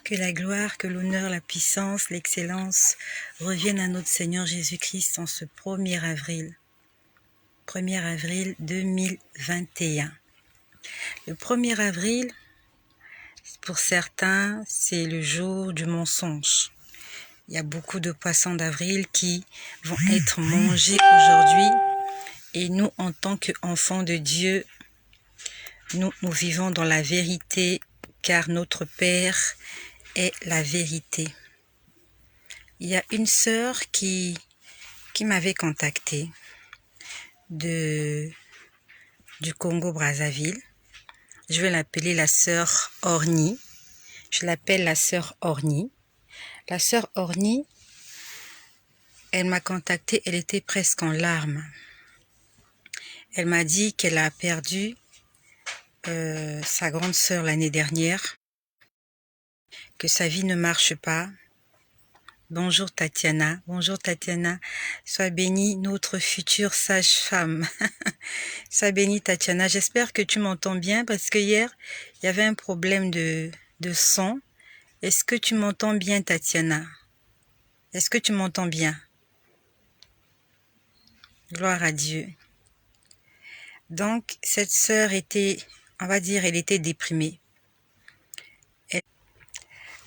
Que la gloire, que l'honneur, la puissance, l'excellence reviennent à notre Seigneur Jésus-Christ en ce 1er avril. 1er avril 2021. Le 1er avril, pour certains, c'est le jour du mensonge. Il y a beaucoup de poissons d'avril qui vont être mangés aujourd'hui. Et nous, en tant qu'enfants de Dieu, nous vivons dans la vérité, car notre Père est la vérité. Il y a une sœur qui m'avait contactée du Congo-Brazzaville. Je vais l'appeler la sœur Orni. Je l'appelle la sœur Orni. La sœur Orni, elle m'a contactée, elle était presque en larmes. Elle m'a dit qu'elle a perdu sa grande sœur l'année dernière, que sa vie ne marche pas. Bonjour Tatiana, sois bénie notre future sage-femme. Sois bénie Tatiana, j'espère que tu m'entends bien parce que hier, il y avait un problème de son. Est-ce que tu m'entends bien Tatiana? Est-ce que tu m'entends bien? Gloire à Dieu. Donc, cette sœur était, on va dire, elle était déprimée.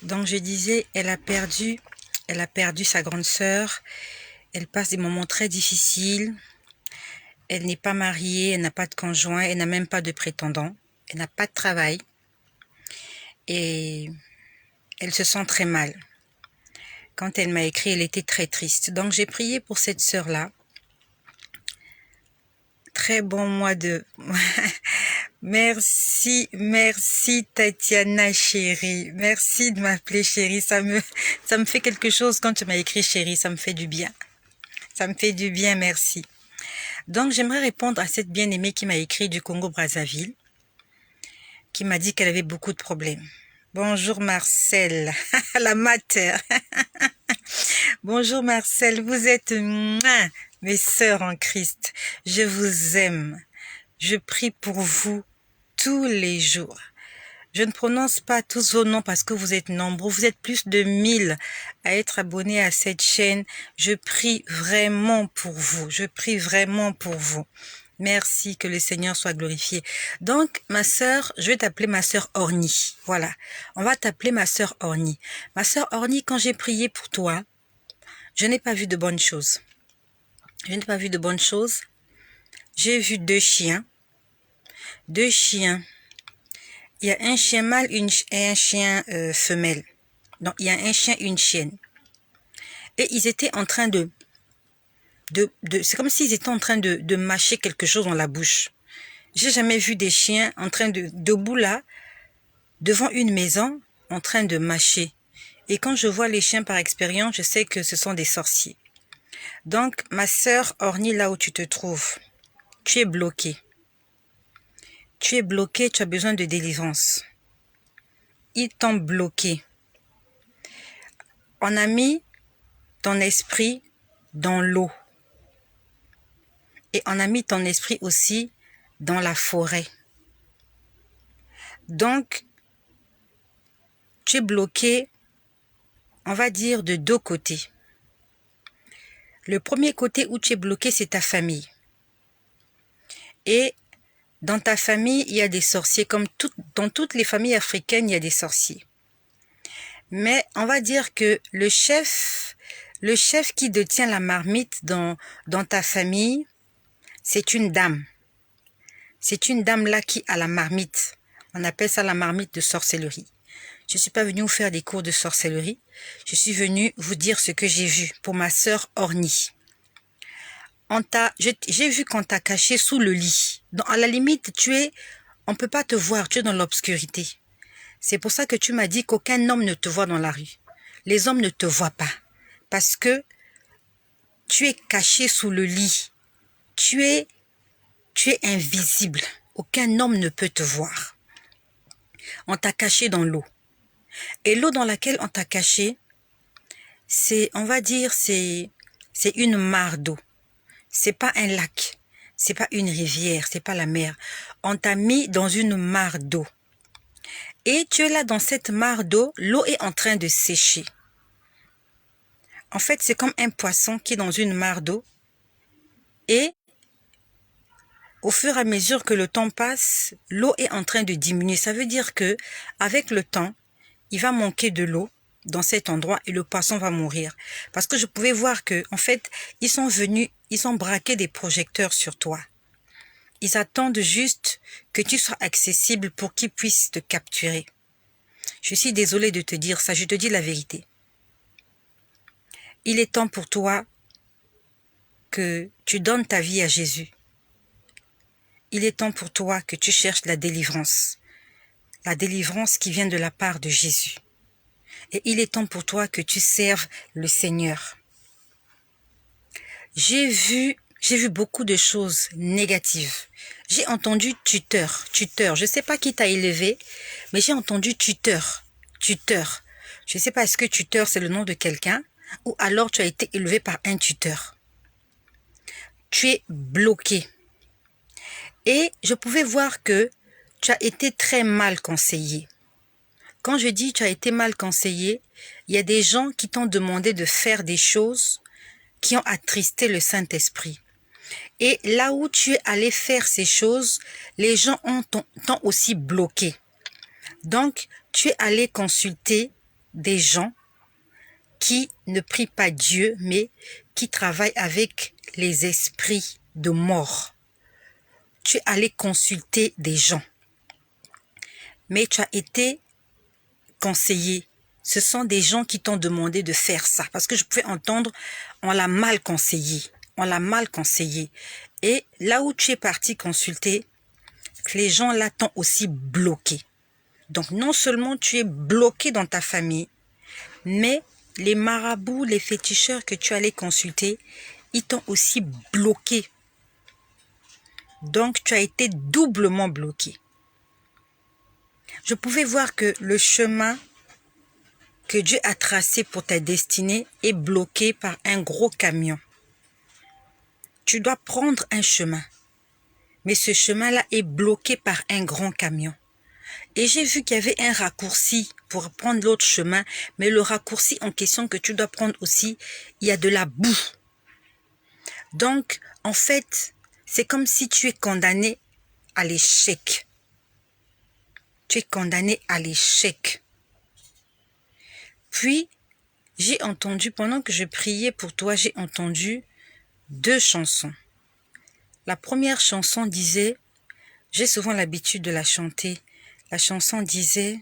Donc, je disais, elle a perdu sa grande sœur. Elle passe des moments très difficiles. Elle n'est pas mariée, elle n'a pas de conjoint, elle n'a même pas de prétendant. Elle n'a pas de travail. Et elle se sent très mal. Quand elle m'a écrit, elle était très triste. Donc, j'ai prié pour cette sœur-là. Très bon mois de... Merci Tatiana chérie. Merci de m'appeler chérie. Ça me fait quelque chose quand tu m'as écrit chérie. Ça me fait du bien. Ça me fait du bien, merci. Donc, j'aimerais répondre à cette bien-aimée qui m'a écrit du Congo-Brazzaville, qui m'a dit qu'elle avait beaucoup de problèmes. Bonjour Marcel, la mater. Bonjour Marcel, vous êtes mes sœurs en Christ. Je vous aime. Je prie pour vous tous les jours. Je ne prononce pas tous vos noms parce que vous êtes nombreux. Vous êtes plus de 1000 à être abonnés à cette chaîne. Je prie vraiment pour vous. Je prie vraiment pour vous. Merci, que le Seigneur soit glorifié. Donc, ma sœur, je vais t'appeler ma sœur Orni. Voilà, on va t'appeler ma sœur Orni. Ma sœur Orni, quand j'ai prié pour toi, je n'ai pas vu de bonnes choses. Je n'ai pas vu de bonnes choses. J'ai vu deux chiens. Deux chiens. Il y a un chien mâle et un chien femelle. Donc, il y a un chien et une chienne. Et ils étaient en train c'est comme s'ils étaient en train de mâcher quelque chose dans la bouche. J'ai jamais vu des chiens en train debout là, devant une maison, en train de mâcher. Et quand je vois les chiens par expérience, je sais que ce sont des sorciers. Donc, ma sœur Orni, là où tu te trouves, tu es bloquée. Tu es bloquée, tu as besoin de délivrance. Ils t'ont bloqué. On a mis ton esprit dans l'eau. Et on a mis ton esprit aussi dans la forêt. Donc, tu es bloqué, on va dire, de deux côtés. Le premier côté où tu es bloqué, c'est ta famille. Et dans ta famille, il y a des sorciers. Comme dans toutes les familles africaines, il y a des sorciers. Mais on va dire que le chef qui détient la marmite dans ta famille, c'est une dame. C'est une dame là qui a la marmite. On appelle ça la marmite de sorcellerie. Je ne suis pas venue vous faire des cours de sorcellerie. Je suis venue vous dire ce que j'ai vu pour ma sœur Orni. J'ai vu qu'on t'a caché sous le lit. Donc, à la limite, on ne peut pas te voir, tu es dans l'obscurité. C'est pour ça que tu m'as dit qu'aucun homme ne te voit dans la rue. Les hommes ne te voient pas. Parce que tu es caché sous le lit. Tu es invisible. Aucun homme ne peut te voir. On t'a caché dans l'eau. Et l'eau dans laquelle on t'a caché, on va dire, c'est une mare d'eau. C'est pas un lac. C'est pas une rivière. C'est pas la mer. On t'a mis dans une mare d'eau. Et tu es là dans cette mare d'eau, l'eau est en train de sécher. En fait, c'est comme un poisson qui est dans une mare d'eau. Et au fur et à mesure que le temps passe, l'eau est en train de diminuer. Ça veut dire que avec le temps, il va manquer de l'eau dans cet endroit et le poisson va mourir. Parce que je pouvais voir que, en fait, ils sont venus, ils ont braqué des projecteurs sur toi. Ils attendent juste que tu sois accessible pour qu'ils puissent te capturer. Je suis désolée de te dire ça, je te dis la vérité. Il est temps pour toi que tu donnes ta vie à Jésus. Il est temps pour toi que tu cherches la délivrance qui vient de la part de Jésus. Et il est temps pour toi que tu serves le Seigneur. J'ai vu beaucoup de choses négatives. J'ai entendu tuteur. Je ne sais pas qui t'a élevé, mais j'ai entendu tuteur. Je ne sais pas, est-ce que tuteur c'est le nom de quelqu'un ou alors tu as été élevé par un tuteur. Tu es bloqué. Et je pouvais voir que tu as été très mal conseillé. Quand je dis tu as été mal conseillé, il y a des gens qui t'ont demandé de faire des choses qui ont attristé le Saint-Esprit. Et là où tu es allé faire ces choses, les gens t'ont aussi bloqué. Donc, tu es allé consulter des gens qui ne prient pas Dieu, mais qui travaillent avec les esprits de mort. Tu es allé consulter des gens. Mais tu as été conseillé. Ce sont des gens qui t'ont demandé de faire ça. Parce que je pouvais entendre, on l'a mal conseillé. Et là où tu es parti consulter, les gens là t'ont aussi bloqué. Donc non seulement tu es bloqué dans ta famille, mais les marabouts, les féticheurs que tu allais consulter, ils t'ont aussi bloqué. Donc tu as été doublement bloqué. Je pouvais voir que le chemin que Dieu a tracé pour ta destinée est bloqué par un gros camion. Tu dois prendre un chemin, mais ce chemin-là est bloqué par un grand camion. Et j'ai vu qu'il y avait un raccourci pour prendre l'autre chemin, mais le raccourci en question que tu dois prendre aussi, il y a de la boue. Donc, en fait, c'est comme si tu es condamné à l'échec. Tu es condamné à l'échec. Puis, j'ai entendu, pendant que je priais pour toi, j'ai entendu 2 chansons. La première chanson disait, j'ai souvent l'habitude de la chanter, la chanson disait,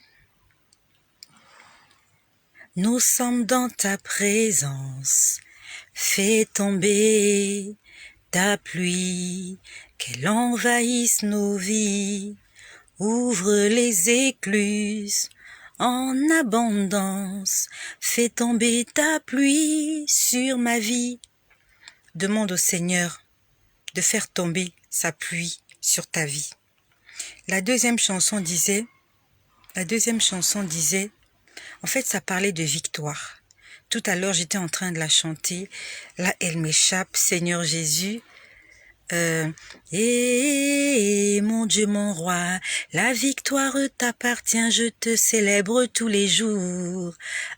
« Nous sommes dans ta présence, fais tomber ta pluie, qu'elle envahisse nos vies, ouvre les écluses en abondance, fais tomber ta pluie sur ma vie. » Demande au Seigneur de faire tomber sa pluie sur ta vie. La deuxième chanson disait, en fait, ça parlait de victoire. Tout à l'heure, j'étais en train de la chanter. Là, elle m'échappe, Seigneur Jésus. Et mon Dieu, mon roi, la victoire t'appartient, je te célèbre tous les jours.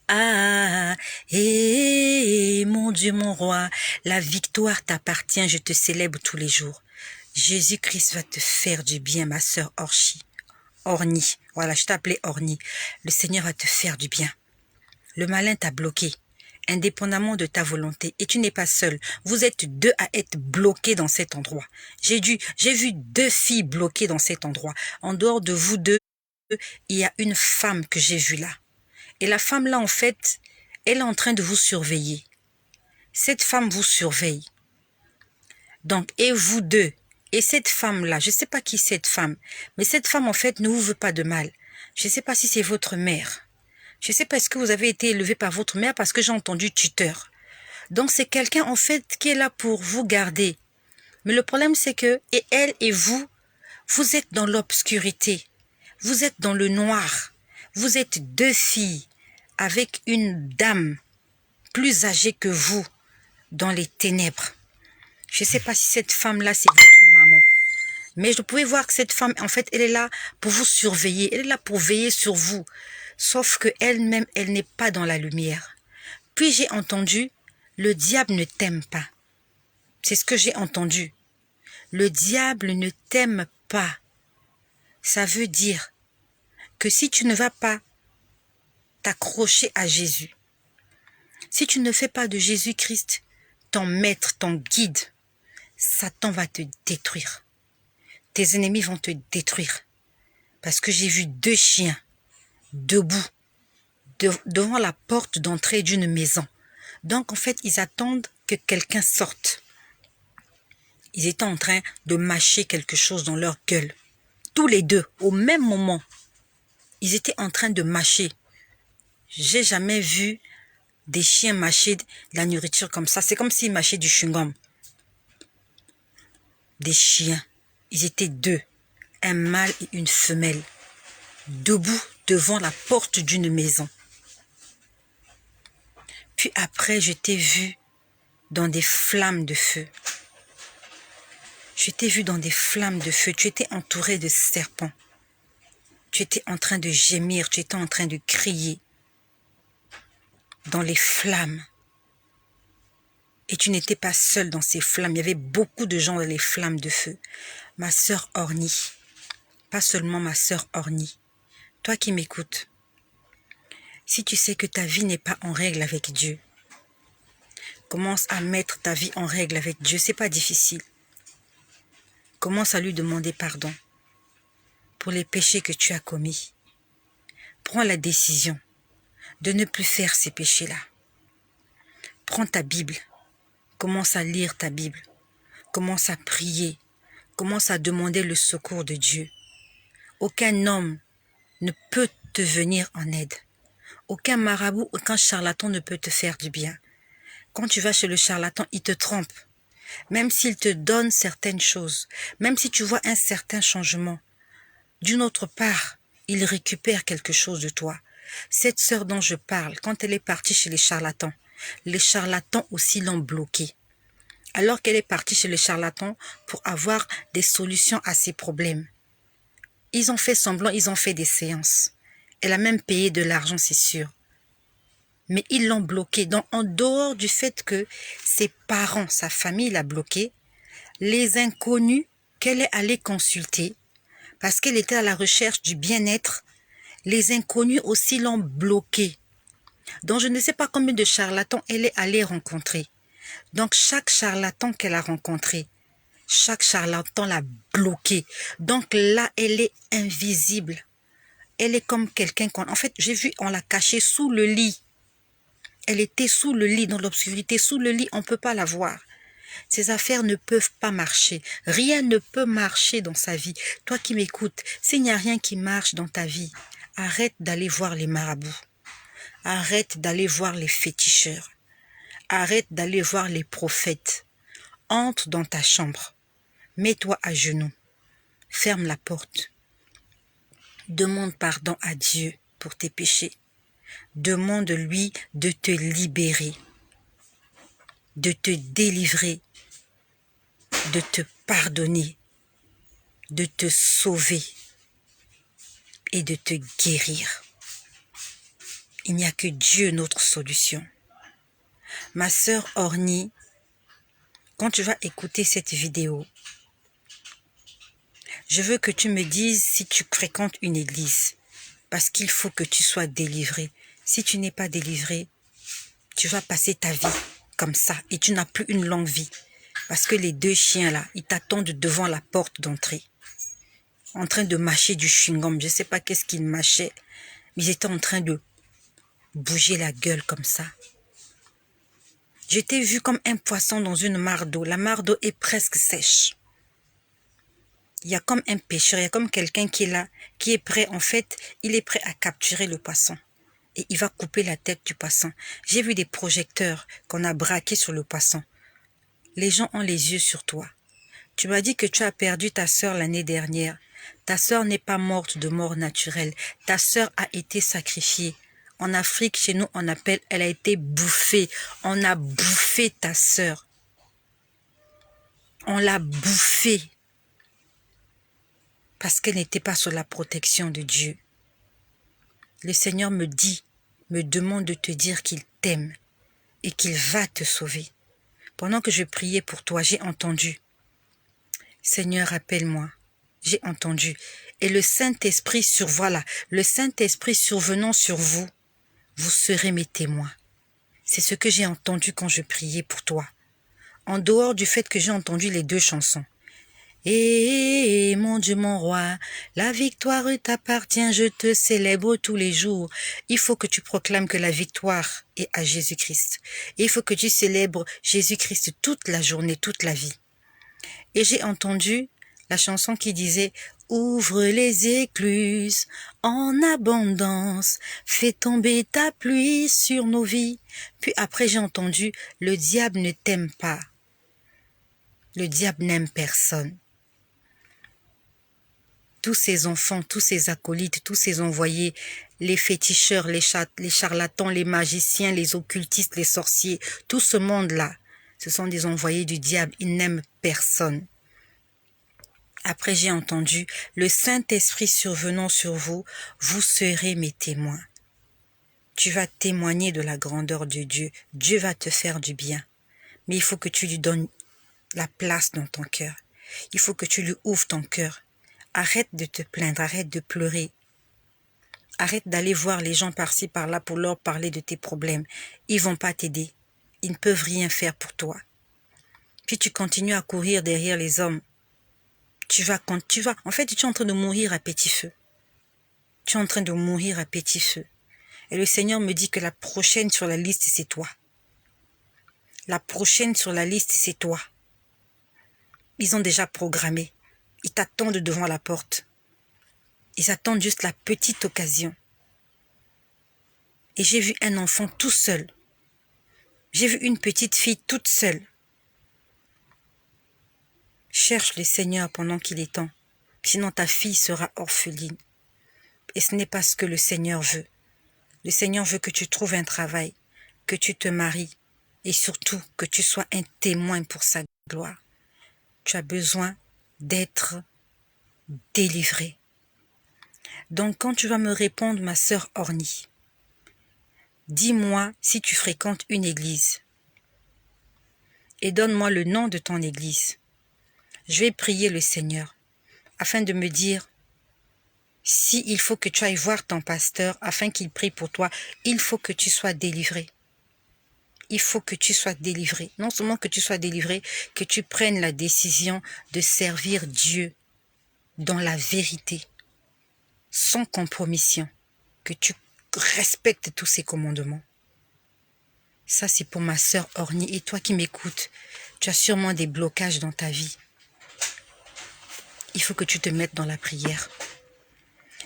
Ah, et mon Dieu, mon roi, la victoire t'appartient, je te célèbre tous les jours. Jésus-Christ va te faire du bien, ma sœur Orni. Voilà, je t'appelais Orni. Le Seigneur va te faire du bien. Le malin t'a bloqué, indépendamment de ta volonté. Et tu n'es pas seul. Vous êtes 2 à être bloqués dans cet endroit. J'ai vu 2 filles bloquées dans cet endroit. En dehors de vous 2, il y a une femme que j'ai vue là. Et la femme là, en fait, elle est en train de vous surveiller. Cette femme vous surveille. Donc, et vous 2, et cette femme-là, je ne sais pas qui c'est cette femme, mais cette femme, en fait, ne vous veut pas de mal. Je ne sais pas si c'est votre mère. Je ne sais pas, est-ce que vous avez été élevé par votre mère, parce que j'ai entendu tuteur. Donc, c'est quelqu'un, en fait, qui est là pour vous garder. Mais le problème, c'est que, et elle et vous, vous êtes dans l'obscurité. Vous êtes dans le noir. Vous êtes 2 filles avec une dame plus âgée que vous dans les ténèbres. Je ne sais pas si cette femme-là, c'est votre maman. Mais je pouvais voir que cette femme, en fait, elle est là pour vous surveiller. Elle est là pour veiller sur vous. Sauf que elle-même, elle n'est pas dans la lumière. Puis j'ai entendu, le diable ne t'aime pas. C'est ce que j'ai entendu. Le diable ne t'aime pas. Ça veut dire que si tu ne vas pas t'accrocher à Jésus, si tu ne fais pas de Jésus-Christ ton maître, ton guide, Satan va te détruire. Tes ennemis vont te détruire. Parce que j'ai vu 2 chiens debout devant la porte d'entrée d'une maison. Donc en fait, ils attendent que quelqu'un sorte. Ils étaient en train de mâcher quelque chose dans leur gueule. Tous les deux, au même moment. Ils étaient en train de mâcher. J'ai jamais vu des chiens mâcher de la nourriture comme ça. C'est comme s'ils mâchaient du chewing-gum. Des chiens. Ils étaient 2. Un mâle et une femelle. Debout devant la porte d'une maison. Puis après, je t'ai vu dans des flammes de feu. Je t'ai vu dans des flammes de feu. Tu étais entouré de serpents. Tu étais en train de gémir. Tu étais en train de crier. Dans les flammes. Et tu n'étais pas seul dans ces flammes. Il y avait beaucoup de gens dans les flammes de feu. Ma sœur Ornie. Pas seulement ma sœur Ornie. Toi qui m'écoutes. Si tu sais que ta vie n'est pas en règle avec Dieu, commence à mettre ta vie en règle avec Dieu. C'est pas difficile. Commence à lui demander pardon pour les péchés que tu as commis. Prends la décision de ne plus faire ces péchés-là. Prends ta Bible. Commence à lire ta Bible. Commence à prier. Commence à demander le secours de Dieu. Aucun homme ne peut te venir en aide. Aucun marabout, aucun charlatan ne peut te faire du bien. Quand tu vas chez le charlatan, il te trompe. Même s'il te donne certaines choses, même si tu vois un certain changement, d'une autre part, il récupère quelque chose de toi. Cette sœur dont je parle, quand elle est partie chez les charlatans aussi l'ont bloquée. Alors qu'elle est partie chez les charlatans pour avoir des solutions à ses problèmes. Ils ont fait semblant, ils ont fait des séances. Elle a même payé de l'argent, c'est sûr. Mais ils l'ont bloquée. Donc, en dehors du fait que ses parents, sa famille l'a bloquée, les inconnus qu'elle est allée consulter, parce qu'elle était à la recherche du bien-être, les inconnus aussi l'ont bloquée. Donc, je ne sais pas combien de charlatans elle est allée rencontrer. Donc, chaque charlatan qu'elle a rencontré, chaque charlatan l'a bloquée. Donc là, elle est invisible. Elle est comme quelqu'un qu'on... En fait, j'ai vu, on l'a cachée sous le lit. Elle était sous le lit, dans l'obscurité. Sous le lit, on ne peut pas la voir. Ces affaires ne peuvent pas marcher. Rien ne peut marcher dans sa vie. Toi qui m'écoutes, s'il n'y a rien qui marche dans ta vie, arrête d'aller voir les marabouts. Arrête d'aller voir les féticheurs. Arrête d'aller voir les prophètes. Entre dans ta chambre. Mets-toi à genoux. Ferme la porte. Demande pardon à Dieu pour tes péchés. Demande-lui de te libérer, de te délivrer, de te pardonner, de te sauver et de te guérir. Il n'y a que Dieu, notre solution. Ma sœur Ornie, quand tu vas écouter cette vidéo, je veux que tu me dises si tu fréquentes une église, parce qu'il faut que tu sois délivré. Si tu n'es pas délivré, tu vas passer ta vie comme ça et tu n'as plus une longue vie. Parce que les 2 chiens là, ils t'attendent devant la porte d'entrée. En train de mâcher du chewing-gum. Je ne sais pas qu'est-ce qu'ils mâchaient. Mais ils étaient en train de bouger la gueule comme ça. J'étais vu comme un poisson dans une mare d'eau. La mare d'eau est presque sèche. Il y a comme un pêcheur, il y a comme quelqu'un qui est là, qui est prêt, en fait, il est prêt à capturer le poisson. Et il va couper la tête du poisson. J'ai vu des projecteurs qu'on a braqués sur le poisson. Les gens ont les yeux sur toi. Tu m'as dit que tu as perdu ta sœur l'année dernière. Ta sœur n'est pas morte de mort naturelle. Ta sœur a été sacrifiée. En Afrique, chez nous, on appelle, elle a été bouffée. On a bouffé ta sœur. On l'a bouffée. parce qu'elle n'était pas sous la protection de Dieu. Le Seigneur me demande de te dire qu'il t'aime et qu'il va te sauver. Pendant que je priais pour toi, j'ai entendu. Seigneur, appelle-moi. J'ai entendu. Et le Saint-Esprit le Saint-Esprit survenant sur vous, vous serez mes témoins. C'est ce que j'ai entendu quand je priais pour toi. En dehors du fait que j'ai entendu les 2 chansons. Et mon Dieu, mon roi, la victoire t'appartient, je te célèbre tous les jours. Il faut que tu proclames que la victoire est à Jésus-Christ. Il faut que tu célèbres Jésus-Christ toute la journée, toute la vie. Et j'ai entendu la chanson qui disait « Ouvre les écluses en abondance, fais tomber ta pluie sur nos vies. » Puis après j'ai entendu « Le diable ne t'aime pas. Le diable n'aime personne. » Tous ces enfants, tous ces acolytes, tous ces envoyés, les féticheurs, les charlatans, les magiciens, les occultistes, les sorciers, tout ce monde-là, ce sont des envoyés du diable, ils n'aiment personne. Après j'ai entendu, le Saint-Esprit survenant sur vous, vous serez mes témoins. Tu vas témoigner de la grandeur de Dieu. Dieu va te faire du bien. Mais il faut que tu lui donnes la place dans ton cœur. Il faut que tu lui ouvres ton cœur. Arrête de te plaindre, arrête de pleurer. Arrête d'aller voir les gens par-ci, par-là pour leur parler de tes problèmes. Ils vont pas t'aider. Ils ne peuvent rien faire pour toi. Puis tu continues à courir derrière les hommes. En fait, tu es en train de mourir à petit feu. Tu es en train de mourir à petit feu. Et le Seigneur me dit que la prochaine sur la liste, c'est toi. La prochaine sur la liste, c'est toi. Ils ont déjà programmé. Ils t'attendent devant la porte. Ils attendent juste la petite occasion. Et j'ai vu un enfant tout seul. J'ai vu une petite fille toute seule. Cherche le Seigneur pendant qu'il est temps. Sinon ta fille sera orpheline. Et ce n'est pas ce que le Seigneur veut. Le Seigneur veut que tu trouves un travail, que tu te maries et surtout que tu sois un témoin pour sa gloire. Tu as besoin d'être délivré. Donc quand tu vas me répondre, ma sœur Ornie, dis-moi si tu fréquentes une église et donne-moi le nom de ton église. Je vais prier le Seigneur afin de me dire si il faut que tu ailles voir ton pasteur afin qu'il prie pour toi, il faut que tu sois délivré. Il faut que tu sois délivré. Non seulement que tu sois délivré, que tu prennes la décision de servir Dieu dans la vérité, sans compromission, que tu respectes tous ses commandements. Ça, c'est pour ma sœur Ornie. Et toi qui m'écoutes, tu as sûrement des blocages dans ta vie. Il faut que tu te mettes dans la prière.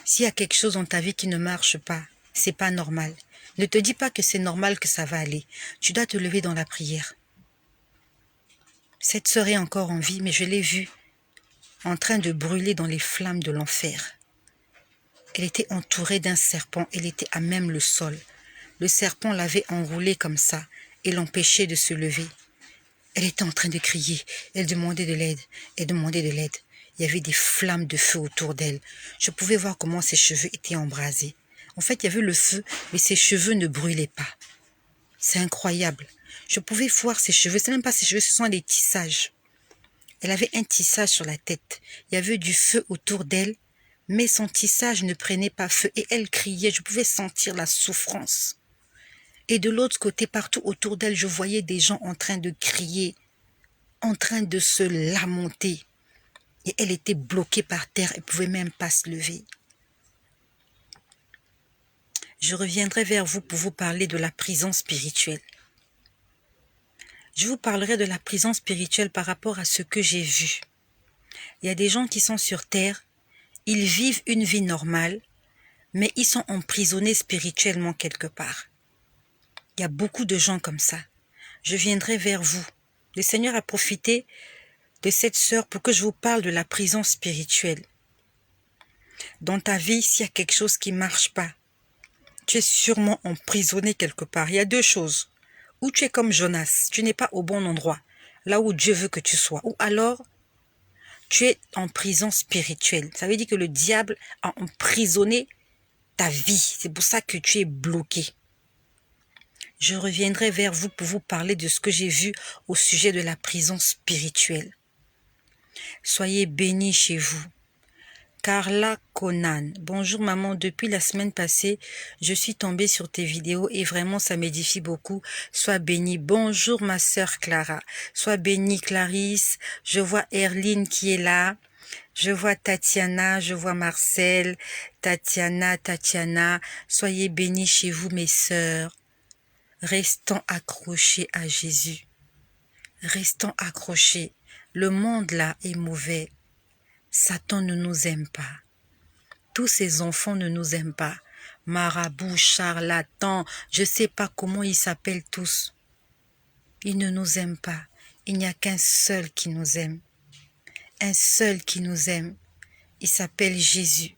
S'il y a quelque chose dans ta vie qui ne marche pas, c'est pas normal. Ne te dis pas que c'est normal que ça va aller. Tu dois te lever dans la prière. Cette sœur est encore en vie, mais je l'ai vue en train de brûler dans les flammes de l'enfer. Elle était entourée d'un serpent, elle était à même le sol. Le serpent l'avait enroulée comme ça et l'empêchait de se lever. Elle était en train de crier, elle demandait de l'aide, elle demandait de l'aide. Il y avait des flammes de feu autour d'elle. Je pouvais voir comment ses cheveux étaient embrasés. En fait, il y avait le feu, mais ses cheveux ne brûlaient pas. C'est incroyable. Je pouvais voir ses cheveux, ce n'est même pas ses cheveux, ce sont des tissages. Elle avait un tissage sur la tête. Il y avait du feu autour d'elle, mais son tissage ne prenait pas feu et elle criait. Je pouvais sentir la souffrance. Et de l'autre côté, partout autour d'elle, je voyais des gens en train de crier, en train de se lamenter. Et elle était bloquée par terre, elle ne pouvait même pas se lever. Je reviendrai vers vous pour vous parler de la prison spirituelle. Je vous parlerai de la prison spirituelle par rapport à ce que j'ai vu. Il y a des gens qui sont sur terre, ils vivent une vie normale, mais ils sont emprisonnés spirituellement quelque part. Il y a beaucoup de gens comme ça. Je viendrai vers vous. Le Seigneur a profité de cette sœur pour que je vous parle de la prison spirituelle. Dans ta vie, s'il y a quelque chose qui ne marche pas, tu es sûrement emprisonné quelque part. Il y a 2 choses. Ou tu es comme Jonas, tu n'es pas au bon endroit, là où Dieu veut que tu sois. Ou alors, Tu es en prison spirituelle. Ça veut dire que le diable a emprisonné ta vie. C'est pour ça que tu es bloqué. Je reviendrai vers vous pour vous parler de ce que j'ai vu au sujet de la prison spirituelle. Soyez bénis chez vous. Carla Conan. Bonjour maman, depuis la semaine passée, je suis tombée sur tes vidéos et vraiment ça m'édifie beaucoup. Sois bénie. Bonjour ma sœur Clara. Sois bénie Clarisse. Je vois Erline qui est là. Je vois Tatiana, je vois Marcel. Tatiana. Soyez bénis chez vous mes sœurs. Restons accrochés à Jésus. Restons accrochés. Le monde là est mauvais. Satan ne nous aime pas. Tous ces enfants ne nous aiment pas. Marabout, charlatan, je ne sais pas comment ils s'appellent tous. Ils ne nous aiment pas. Il n'y a qu'un seul qui nous aime. Un seul qui nous aime. Il s'appelle Jésus.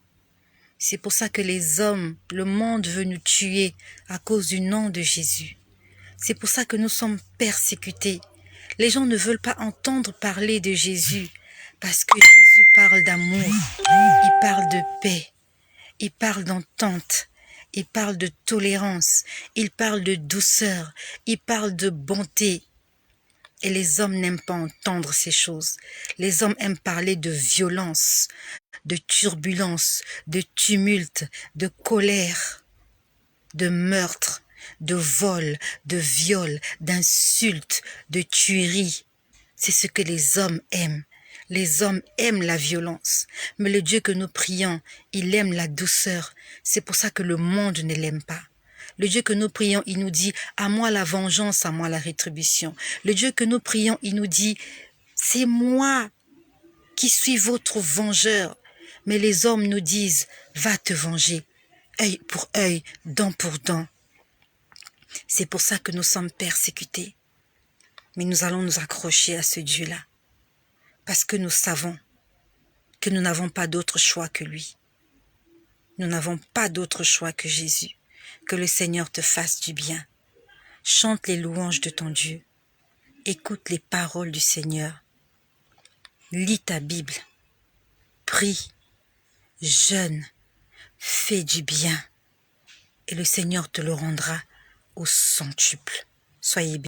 C'est pour ça que les hommes, le monde veut nous tuer à cause du nom de Jésus. C'est pour ça que nous sommes persécutés. Les gens ne veulent pas entendre parler de Jésus parce que Jésus parle d'amour, il parle de paix, il parle d'entente, il parle de tolérance, il parle de douceur, il parle de bonté. Et les hommes n'aiment pas entendre ces choses. Les hommes aiment parler de violence, de turbulence, de tumulte, de colère, de meurtre, de vol, de viol, d'insultes, de tueries. C'est ce que les hommes aiment. Les hommes aiment la violence. Mais le Dieu que nous prions, il aime la douceur. C'est pour ça que le monde ne l'aime pas. Le Dieu que nous prions, il nous dit, à moi la vengeance, à moi la rétribution. Le Dieu que nous prions, il nous dit, c'est moi qui suis votre vengeur. Mais les hommes nous disent, va te venger, œil pour œil, dent pour dent. C'est pour ça que nous sommes persécutés. Mais nous allons nous accrocher à ce Dieu-là. Parce que nous savons que nous n'avons pas d'autre choix que lui. Nous n'avons pas d'autre choix que Jésus. Que le Seigneur te fasse du bien. Chante les louanges de ton Dieu. Écoute les paroles du Seigneur. Lis ta Bible. Prie. Jeûne. Fais du bien. Et le Seigneur te le rendra au centuple. Soyez bénis.